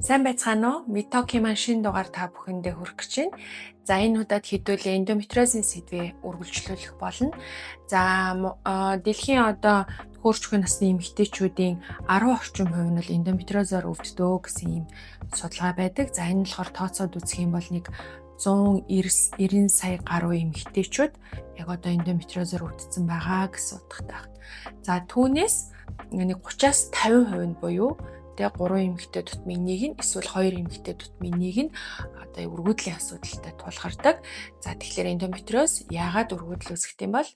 Сайн байцгаана уу? Метокийн маань шинэ дугаар та бүхэндээ хүрэх гэж байна. За энэ удаад хэдүүлээ эндометриозын сэдвээ үргэлжлүүлэх болно. За дэлхийн одоо хөөрчхөн насны эмэгтэйчүүдийн 10 орчим хувь нь бол эндометриозоор өвддөг гэсэн ийм судалгаа байдаг. За энэ болохоор тооцоод үзэх юм бол нэг 190 сая гаруй эмэгтэйчүүд яг одоо эндометриозоор өвдсөн байгаа гэсэн утгатай байна. За түүнээс нэг 30-аас 50% нь буюу 3 эмэгтэй тутмын нэг нь эсвэл 2 эмэгтэй тутмын нэг нь одоо өргөдлийн асуудалтай тулгардаг. За тэгэхээр эндометриоз яагаад өргөдөл үүсгэх юм бол?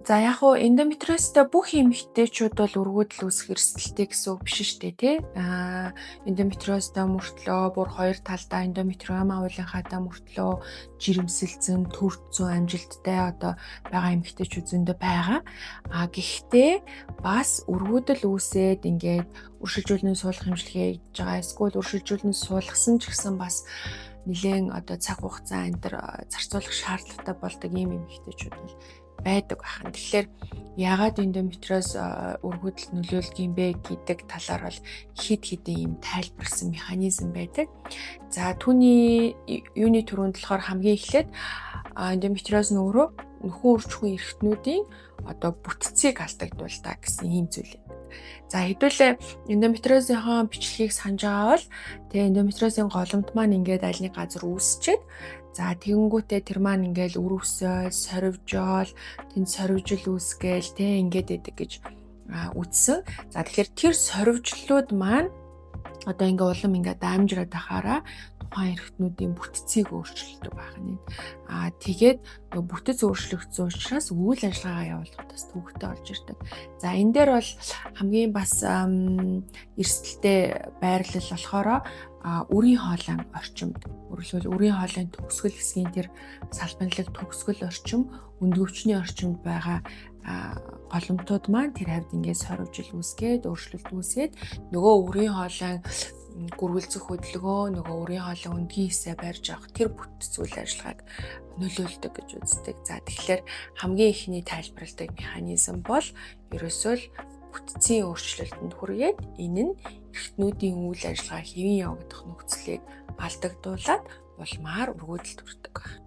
За яг уу эндометриозтой бүх эмэгтэйчүүд бол өргөдөл үүсэх эрсдэлтэй гэсэн үг биш шүү дээ, тий. Эндометриозтой мөртлөө бүр хоёр талдаа эндометриома уулынхаатай мөртлөө жирэмсэлзэн, төрцөн амжилттай одоо байгаа эмэгтэйчүүд зөндөө байгаа. Гэхдээ бас өргөдөл үүсээд ингээд өршөлжүүлэн суулгах хэмжлэгээ хийж байгаа. Эсвэл өршөлжүүлэн суулгасан ч гэсэн бас нэлээд одоо цаг хугацаа энэ төр зарцуулах шаардлагатай болдог ийм эмэгтэйчүүд бол байдаг байна. Тэгэхээр яагаад эндометриоз өргөдөлд нөлөөлдөг юм бэ гэдэг талаар бол хэд хэдэн юм тайлбарласан механизм байдаг. За түүний юуны түрүүнд болохоор хамгийн эхлээд эндометриоз нь өөрөө нөхөн үржихуйн эрхтнүүдийн одоо бүтцийг алдагдуулдаг гэсэн ийм зүйл юм. За хэдүүлээ эндометриозын бичлэгийг санаж байгаа бол тэгээ эндометриозын голомт маань ингээд аль нэг газар үүсчээд за тэгэнгүүтээ тэр маань ингээл өрөвсөөл, сорвжоол, тэнд сорвжил үүсгээл тэ ингээд идэг гэж үздсэн. За тэгэхээр тэр сорвжлууд маань одоо ингээ улам ингээ даамжраад ахаараа тухайн эрхтнүүдийн бүтцийг өөрчилдөг байх нь. Тэгээд бүтэц өөрчлөгдсөн учраас үйл ажиллагаагаа явуулахад бас төвөгтэй болж ирдэг. За энэ дээр бол хамгийн бас эрсдэлтэй байрлал болохоор үрийн хоолойн орчимд өөрөлдвөл үрийн хоолойн төгсгөл хэсгийн тэр салбанлаг төгсгөл орчим, өндгөвчний орчимд байгаа голомтууд маань тэр хавьд ингээд сорвжил үүсгээд өөрчлөлт үүсгээд нөгөө үрийн хоолойн гүргэлзэх хөдөлгөөн нөгөө үрийн хоолойн өндгийн хэсээ барьж авах тэр бүтц үйл ажиллагааг нөлөөлдөг гэж үздэг. За тэгэхээр хамгийн ихний тайлбарладаг механизм бол ерөөсөө л бүтцийн өөрчлөлтөнд хүргээд энэ нь эрхтнүүдийн үйл ажиллагаа хэвэн явагдах нөхцөлийг алдагдуулаад улмаар өргөдөлд хүрдэг байна.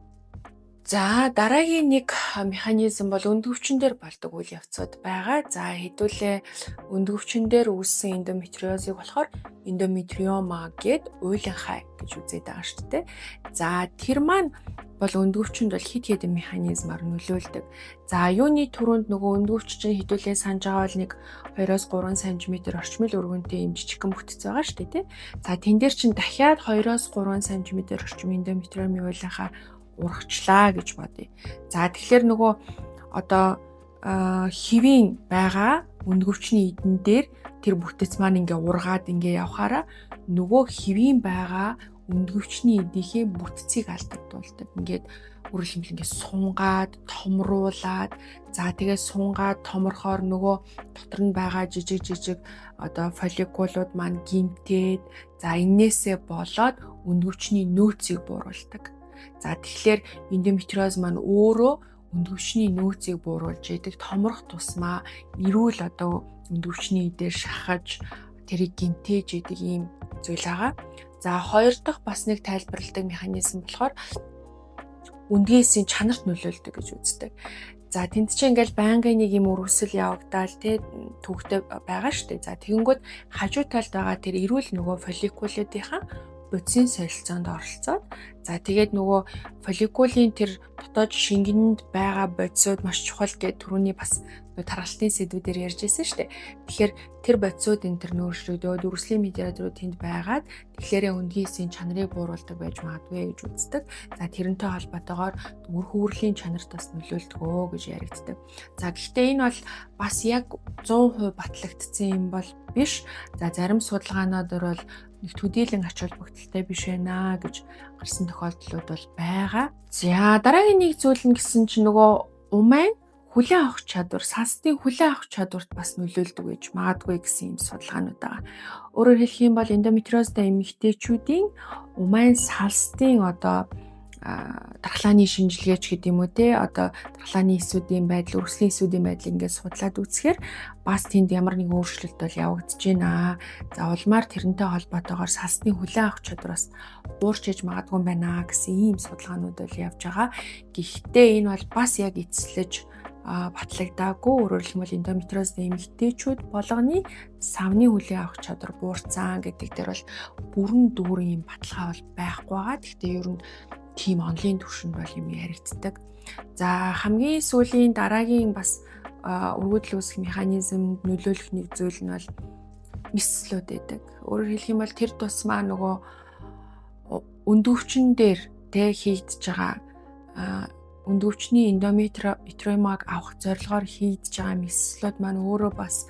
За дараагийн нэг механизм бол өндгөвчин дээр болдог үйл явцуд байгаа. За хэдүүлээ өндгөвчин дээр үүссэн эндометриозыг болохоор эндометриома гэд уйлынхай гэж үзээд байгаа шүү дээ. За тэр маань бол өндгөвчөнд бол хит хэдэн механизмаар нөлөөлдөг. За юуны түрүүнд нөгөө өндгөвч чинь хэдүүлээ санаж байгаа бол нэг 2-3 см орчмын өргөнтэй юм жижигхэн бүтц байгаа шүү дээ, тий. За тэн дээр чинь дахиад 2-3 см орчим эндометриомын уйлынхаа урагчлаа гэж бодъё. За тэгэхээр нөгөө одоо хэвийн байгаа өндгөвчний эдэн дээр тэр бүтэц маань ингээ ургаад ингээ явхаараа нөгөө хэвийн байгаа өндгөвчний эдийнхээ бүтцийг алдагдуулдаг. Ингээд үргэлжлэн ингээ сунгаад, томруулаад, за тэгээ сунгаад томорхоор нөгөө дотор нь байгаа жижиг одоо фолликулууд маань гимтээд, за энээсээ болоод өндгөвчний нөөцийг бууруулдаг. За тэгэхээр эндометриоз маань өөрөө өндгөвчний нөөцийг бууруулж идэг томрох тусмаа эрүүл одоо өндгөвчний эдээр шахаж тэрийг гимтээж идэг ийм зүйл байгаа. За хоёр дахь бас нэг тайлбарладаг механизм болохоор өндгөөсийн чанарт нөлөөлдөг гэж үздэг. За тэнд чинь ингээл байнгын нэг юм өрөвсөл явагдаал тэ төвхтэй байгаа шүү дээ. За тэгэнгүүт хажуу талд байгаа тэр эрүүл нөгөө фолликулуудынхаа бодисын солилцоонд оролцоод за тэгээд нөгөө фолликулын тэр дотоод шингэнд байгаа бодисууд маш чухал гэдэг түрүүний бас тархалтын сэдвүүдээр ярьж байсан шүү дээ. Тэгэхээр тэр бодисууд энэ төр нөөцлөгдөөд үрслийн медиаторууд тэнд байгаад тэгэхээр өндгийн эсийн чанарыг бууруулдаг байж магадгүй гэж үздэг. За тэрнтэй холбоотойгоор үрхүүрлийн чанарт бас нөлөөлдөгөө гэж яригддаг. За гэхдээ энэ бол бас яг 100% батлагдсан юм бол биш. За зарим судалгаанууд бол нэг төдийлөн ач холбогдолтой биш байна гэж гарсан тохиолдлууд бол байгаа. За дараагийн нэг зүйл нь гэсэн чинь нөгөө умайн хүлээн авах чадвар, сансдын хүлээн авах чадварт бас нөлөөлдөг гэж магадгүй гэсэн юм судалгаанууд байгаа. Өөрөөр хэлэх юм бол эндометриозтой эмэгтэйчүүдийн умайн салстын одоо дархлааны шинжилгээч гэдэг юм уу те одоо дархлааны эсүүдийн байдал, өрслийн эсүүдийн байдлыг ингээд судлаад үзэхээр бас тэнд ямар нэгэн өөрчлөлт бол явагдаж байна. За улмаар тэрнтэй холбоотойгоор салсны хүлээн авах чадвар бас буурч иж магадгүй байна гэсэн ийм судалгаанууд бол явж байгаа. Гэхдээ энэ бол бас яг эцэслэж батлагдаагүй. Өөрөөр хэлбэл эндометриозны эмэгтэйчүүд болгоны савны хүлээн авах чадвар буурсан гэдэг дээр бол бүрэн дүүрэн юм баталгаа бол байхгүй байгаа. Гэхдээ ер нь тийм онлын түвшинд бол юм яригддаг. За хамгийн сүүлийн дараагийн бас өргөдөл үүсгэх механизм нөлөөлөх нэг зүйл нь бол мислүүд байдаг. Өөрөөр хэлэх юм бол тэр тусмаа нөгөө өндөвчин дээр тэ хийгдэж байгаа өндөвчний эндометриумыг авах зорилгоор хийгдэж байгаа мислүүд маань өөрөө бас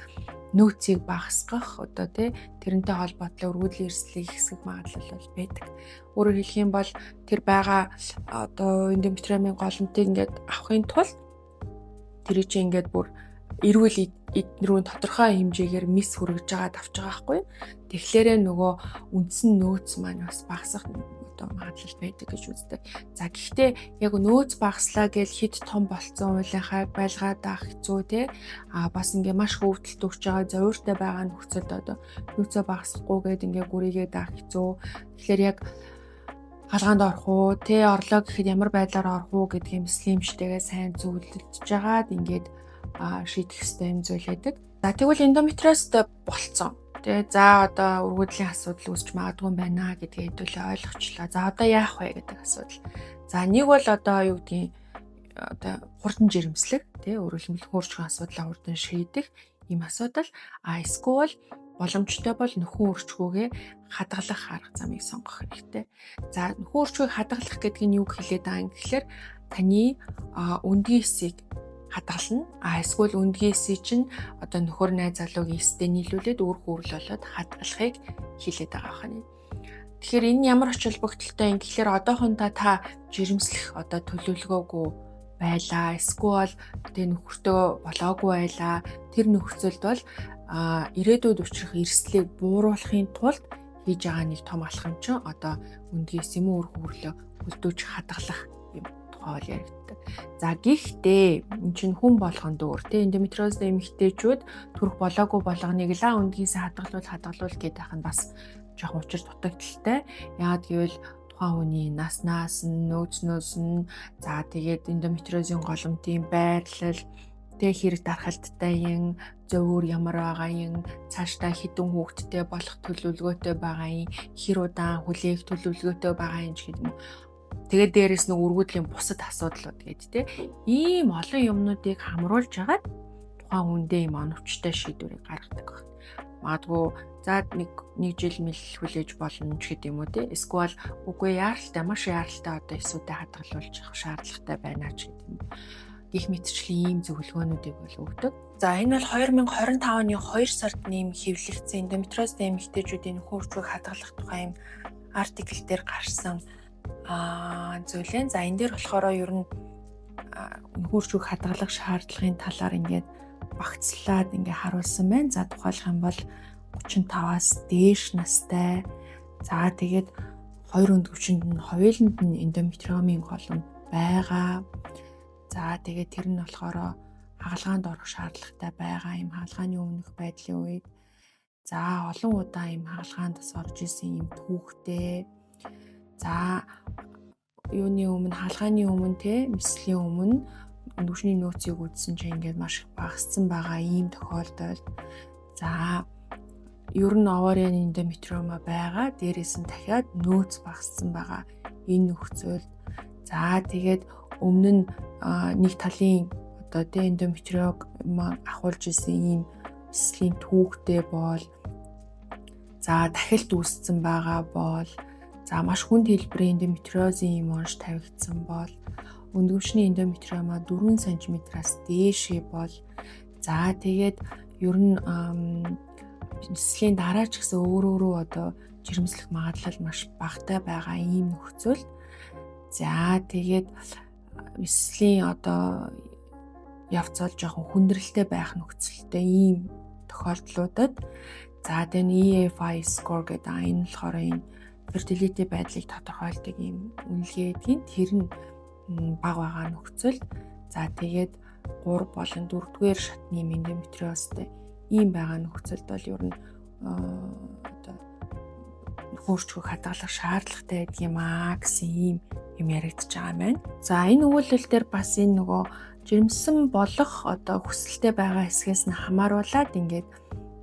нөөцийг багасгах одоо тэ тэрнтэй холбоотой өргөдлийн эрсдлийг ихсгэх магадлал бол байдаг. Өөрөөр хэлэх юм бол тэр байгаа одоо эндометриумын голомтыг ингээд авахын тулд тэр чинь ингээд бүр эрүүл эднэрүүн тодорхой хэмжээгээр мис хүргэж байгаад авч байгаа байхгүй. Тэгэхээр нөгөө үндсэн нөөц маань бас багасах одоо магадлал байдаг гэж үздэг. За гэхдээ яг нөөц багаслаа гэж хэд том болцсон уулынхаа байлгаад авах хэцүү те бас ингээ маш хөвдөлт өгч байгаа зовиртой байгаа нөхцөлд одоо нөөцөө багасгахгүйгээд ингээ гүрийгээд авах хэцүү. Тэгэхээр яг хаалганд орох уу те орлоо гэхэд ямар байдлаар орох уу гэдгийг мэслэмжтэйгээ сайн зөвлөж жагаад ингээд шийдэх ёстой юм зүйл байдаг. За тэгвэл эндометриозтой болцсон. Тэгээ за одоо өргөдлийн асуудал үүсч магадгүй байна гэдгийг хэдүүлээ ойлгочлаа. За одоо яах вэ гэдэг асуудал. За нэг бол одоо юу гэдгийг одоо хурдан жирэмслэг тий өөрөөр хэлбэл хөөрчгөн асуудлаа хурдан шийдэх ийм асуудал. Эсвэл боломжтой бол нөхөн өрчгөөгээ хадгалах арга замыг сонгох хэрэгтэй. За нөхөн өрчгөөг хадгалах гэдэг нь юу хэлээд байгаа юм гэхээр таны өндгийн эсийг хадгална. Эсвэл өндгийн эсийг чинь одоо нөхөр найз залуугийн эстэй нийлүүлээд үр хөврөл болоод хадгалахыг хэлээд байгаа хань. Тэгэхээр энэ ямар оч холбогдолтой юм гэхээр одоохондоо та жирэмслэх одоо төлөвлөгөөгүй байлаа. Эсвэл тэ нөхөртөө болоогүй байлаа. Тэр нөхцөлд бол ирээдүйд учрах эрсдлийг бууруулахын тулд хийж байгаа нэг том алхам чинь одоо өндгийн эс юм үр хөврлөө хөлдөөж хадгалах юм тухай яригддаг. За гэхдээ эн чинь хүн болгон дөөр те эндометриозны эмэгтэйчүүд төрөх болоогүй болгоныг л өндгийсээ хадгалуул гэдэг нь бас жоохон учир дутагдaltaй. Яагаад гэвэл тухайн хүний наснаас нь нөөцнөөс нь за тэгээд эндометриозын голомтын байрлал тэг хэрэг дархалттай юм зөвөр ямар байгаа юм цаашдаа хідэн хүүхэдтэй болох төлөвлөгөөтэй байгаа юм хэр удаан хүлээх төлөвлөгөөтэй байгаа юм ч гэдэг юм. Тэгээд дээрэс нэг өргөдлийн бусад асуудлууд гэдэг те ийм олон юмнуудыг хамруулж хагаад тухайн хүндээ юм оновчтой шийдвэрийг гаргадаг байна. Магадгүй за нэг жил мэл хүлээж болно ч гэдэг юм уу те эсвэл үгүй яаралтай маш яаралтай одоо эсүүдээ хадгалуулж явах шаардлагатай байна ч гэдэг юм. Гэх мэтчлийн ийм зөвлөгөөнүүдийг бол өгдөг. За энэ бол 2025 оны 2 сард нэм хэвлэгдсэн эндометриозны эмэгтэйчүүдийн нөхөн өрчгөөг хадгалах тухай юм артикл дээр гарсан зүйлэн. За энэ дээр болохоор ер нь нөхөн өрчгөөг хадгалах шаардлагын талаар ингээд багцлаад ингээд харуулсан байна. За тухайлх юм бол 35-аас дээш настай. За тэгээд хоёр өндөвчөнд нь хоёуланд нь эндометриумын голом байгаа. За тэгээд тэр нь болохоор хаалгаанд орох шаардлагатай байгаа юм хаалгааны өмнөх байдлын үед за олон удаа юм хаалгаанд бас орж исэн юм түүхтэй. За юуны өмнө хаалгааны өмнө те мислийн өмнө өндөвчний нөөцийг үзсэн чинь ингээд маш багассан байгаа ийм тохиолдолд за ер нь оварианы эндометриума байгаа. Дээрээс нь дахиад нөөц багассан байгаа энэ нөхцөлд за тэгээд өмнө нь нэг талын одоо тэ эндометриог ахуулж исэн ийм мислийн түүхтэй бол за дахилт үүссэн байгаа бол за маш хүнд хэлбэрийн эндометриозын юм онш тавигдсан бол өндөвчний эндометриума 4 см-аас дээшээ бол за тэгээд ер нь мислийн дараа ч гэсэн өөрөө одоо жирэмслэх магадлал маш багатай байгаа ийм нөхцөл за тэгээд мислийн одоо явцал жоохон хүндрэлтэй байх нөхцөлтэй ийм тохиолдлуудад за энэ EFI score гэдэг энэ болохоор энэ fertility байдлыг тодорхойлдог ийм үнэлгээ гэдгийг тэр нь бага байгаа нөхцөл. За тэгээд 3 болон 4-р шатны эндометриозтэй ийм байгаа нөхцөлд бол ер нь одоо нөхөрчгөө хадгалах шаардлагатай гэдэг юм аа гэсэн ийм юм яригдж байгаа юм байна. За энэ өгүүлэл дээр бас энэ нөгөө жирэмсэн болох одоо хүсэлтэй байгаа хэсгээс нь хамааруулаад ингээд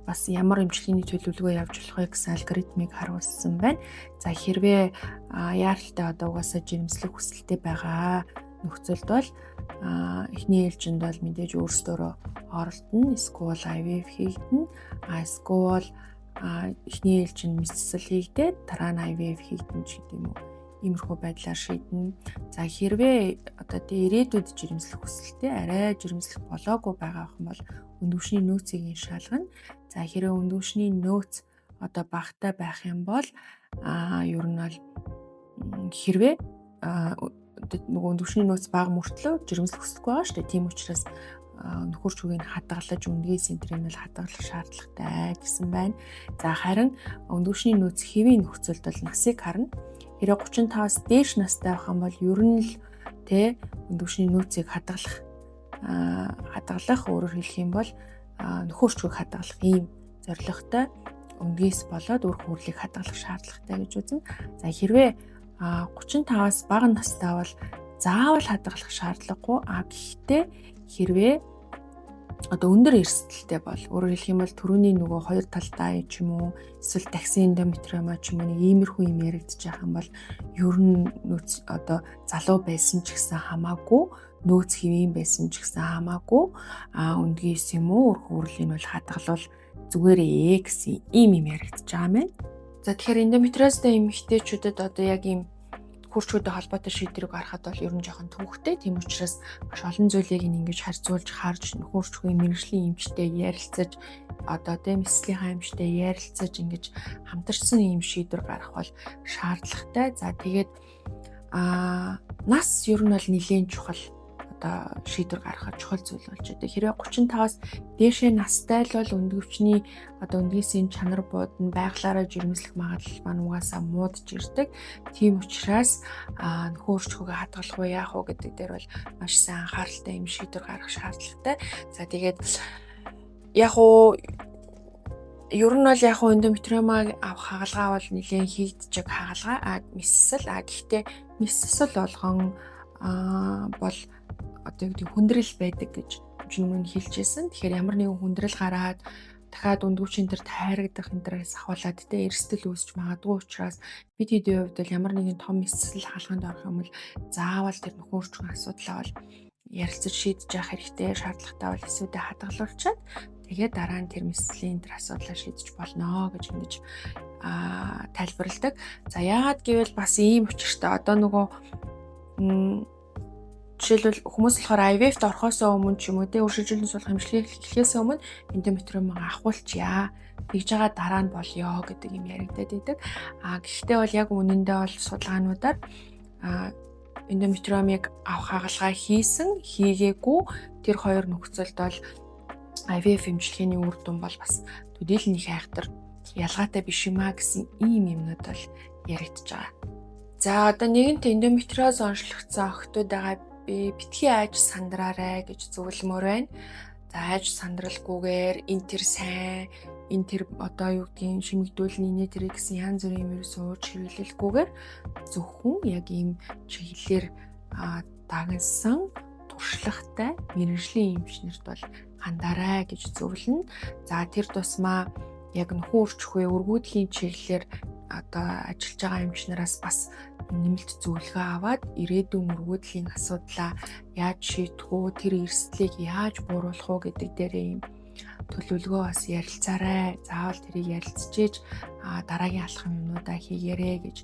бас ямар эмчилгээний төлөвлөгөө явж болох вэ гэсэн алгоритмыг харуулсан байна. За хэрвээ яаралтай одоо угаасаа жирэмслэх хүсэлтэй байгаа нөхцөлд бол эхний ээлжинд бол мэдээж өөрсдөө оролдоно, эсвэл IVF хийгдэнэ, эсвэл эхний ээлжинд мэдсэл хийгдээд дараа нь IVF хийгдэнэ ч гэдэг юм уу. Иймэрхүү байдлаар шийднэ. За хэрвээ одоо ирээдүйд жирэмслэх хүсэлтэй арай жирэмслэх болоогүй байгаа юм бол өндөвшний нөөцийг шалгана. За хэрвээ өндөвшний нөөц одоо багатай байх юм бол ер нь бол хэрвээ нөгөө өндөвшний нөөц бага мөртлөө жирэмслэх хүсэлгүй байгаа шүү дээ. Тийм учраас нөхөрч үгийг хадгалж өндгийн сентрийг нь хадгалах шаардлагатай гэсэн байна. За харин өндөвшний нөөц хэвийн нөхцөлд бол насыг харна. Хэрэг 35-аас дээш настай байх юм бол ер нь л өндөвшний нөөцийг хадгалах өөрөөр хэлэх юм бол нөхөрчгийг хадгалах ийм зорилготой өндгийс болоод үр хөврлийг хадгалах шаардлагатай гэж үзнэ. За хэрвээ 35-аас бага настай бол заавал хадгалах шаардлагагүй. Гэхдээ хэрвээ одоо өндөр эрсдэлтэй бол өөрөөр хэлэх юм бол түрүүний нөгөө хоёр талдаа ч юм уу эсвэл таксын эндометриома ч юм уу нэг иймэрхүү юм яригдчих байх юм бол ер нь нөөц одоо залуу байсан ч гэсэн хамаагүй, нөөц хэвийн байсан ч гэсэн хамаагүй өндгийс юм уу үр хөврлийн бол хадгалвал зүгээрээ гэсэн ийм юм яригдчих байгаа юм байна. За тэгэхээр эндометриозтай эмэгтэйчүүдэд одоо яг ийм хурцгуудтай холбоотой шийдвэрийг гаргахад бол ер нь жоохон төвөгтэй. Тийм учраас маш олон зүйлийг ингэж харьцуулж харж хурцгийн мэрэгжлийн эмчтэй ярилцаж одоо мэдслийнхаа эмчтэй ярилцаж ингэж хамтарсан ийм шийдвэр гаргах бол шаардлагатай. За тэгээд нас ер нь бол нэлээд чухал одоо шийдвэр гаргахад чухал зүйл болж байгаа. Хэрвээ 35-аас дээшээ настай л бол өндгөвчний одоо өндгийсийн чанар буудна, байглаараа жирэмслэх магадлал маань угаасаа муудж ирдэг. Тийм учраас нөхөрчгөө хадгалах уу яах уу гэдэг дээр бол маш сайн анхааралтай юм шийдвэр гаргах шаардлагатай. За тэгээд яг уу ер нь бол яг эндометриомаг авах хагалгаа бол нэлээд хийгдэж хагалгаа мэдсэл гэхдээ мэдсэл болгон бол одоо гэдэг хүндрэл байдаг гэж өмнө нь хэлжсэн. Тэгэхээр ямар нэгэн хүндрэл гараад дахиад өндгөвчин дээр тайрагдах энтрээс ахуулаад эрсдэл үүсч магадгүй учраас бид хэдийн хувьд бол ямар нэгэн том эсэл хаалганд орох юм бол заавал тэр нөхөрчгийн асуудлаа бол ярилцаж шийдэж явах хэрэгтэй, шаардлагатай бол эсвүүдээ хадгалуулчаад тэгээд дараа нь тэр мэслийн тэр асуудлаа шийдэж болно гэж ингэж тайлбарладаг. За яагаад гэвэл бас ийм учиртай одоо нөгөө жишээлбэл хүмүүс болохоор IVF-д орохоос өмнө ч юм уу өршөлтөнд суулгах эмчилгээ эхлэхээс өмнө эндометриомыг ахуулчаа. Тэгж байгаа дараа нь болёо гэдэг юм яригдаад байдаг. Гэхдээ бол яг үнэндээ бол судалгаануудаар эндометриомыг авах хагалгаа хийсэн, хийгээгүй тэр хоёр нөхцөлд бол IVF эмчилгээний үр дүн бол бас төдийлөн их айхтар ялгаатай биш юмаа гэсэн ийм юмнууд бол яригдж байгаа. За одоо нэгэнт эндометриоз онцлогдсон охтуудаа битгий айж сандраарай гэж зөвлөмөр байна. За айж сандралгүйгээр энэ тэр сайн, энэ тэр одоо юу гэдгийг шимэгдүүлэн инээ тэр гэсэн янз бүрийн вирус ууж хэрэглэлгүйгээр зөвхөн яг ийм чиглэлээр дагнсан туршлагатай мэрэгжлийн эмчнэрт бол хандаарай гэж зөвлөнө. За тэр тусмаа яг нөхөн үрчхүй өргүүдлийн чиглэлээр одоо ажиллаж байгаа эмчнараас бас нэмэлт зөвлөгөө аваад ирээдүйн өргүүдлийн асуудлаа яаж шийдэх үү, тэр эрсдлийг яаж бууруулах уу гэдэг дээр юм төлөвлөгөө бас ярилцаарай. Заавал тэрийг ярилцчихээж дараагийн алхам юмнуудаа хийгээрэй гэж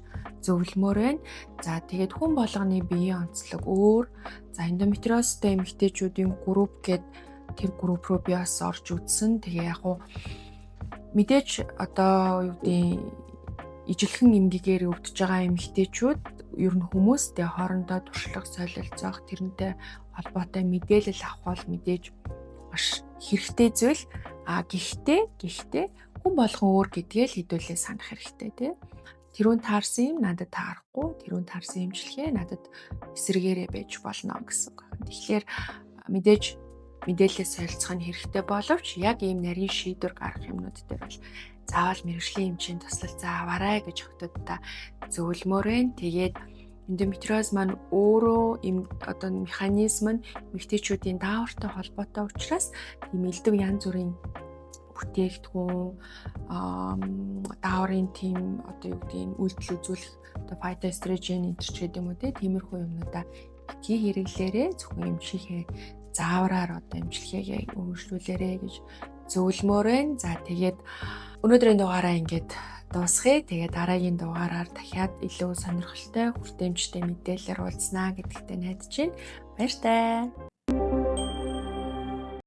зөвлөмөр байна. За тэгээд хүн болгоны биеийн онцлог өөр. За эндометриозтой эмэгтэйчүүдийн групп гээд тэр групп руу би бас орж үзсэн. Тэгээ яг уу мэдээж одоо юу гэдэг ижилхэн эмгэгээр өвдөж байгаа эмэгтэйчүүд ер нь хүмүүстэй хоорондоо туршлага солилцох, тэрнтэй холбоотой мэдээлэл авах бол мэдээж маш хэрэгтэй зүйл. Гэхдээ хүн болгон өөр гэдгээ л хэдүүлээ санах хэрэгтэй тий. тэрүүн таарсан юм надад таарахгүй, тэрүүн таарсан эмчилгээ надад эсрэгээрээ байж болно гэсэн үг. Тэгэхээр мэдээж мэдээлэлээ солилцох нь хэрэгтэй боловч яг ийм нарийн шийдвэр гаргах юмнууд дээр бол заавал мэрэгжлийн эмчийн туслал зааварай гэж охтоддоо зөвлөмөөрэй. Тэгээд эндометриоз маань өөрөө одоо механизм нь эмэгтэйчүүдийн даавартай холбоотой учраас тийм элдв янз бүрийн бүтээгдэхүүн дааврын тийм одоо юу гэдэг нь үйлдэл үзүүлэх одоо фитоэстрожен энэ ч гэдэг юм уу тиймэрхүү юмнуудаа битгий хэрэглээрээ зөвхөн эмчийнхээ заавраар одоо эмчилгээгээ үргэлжлүүлээрэй гэж зөвлөмөөрэй. За тэгээд өнөөдрийн дугаараа ингээд дуусгая. Тэгээд дараагийн дугаараар дахиад илүү сонирхолтой хүртээмжтэй мэдээлэлээр уулзнаа гэдэгтээ найдаж байна. Баяртай.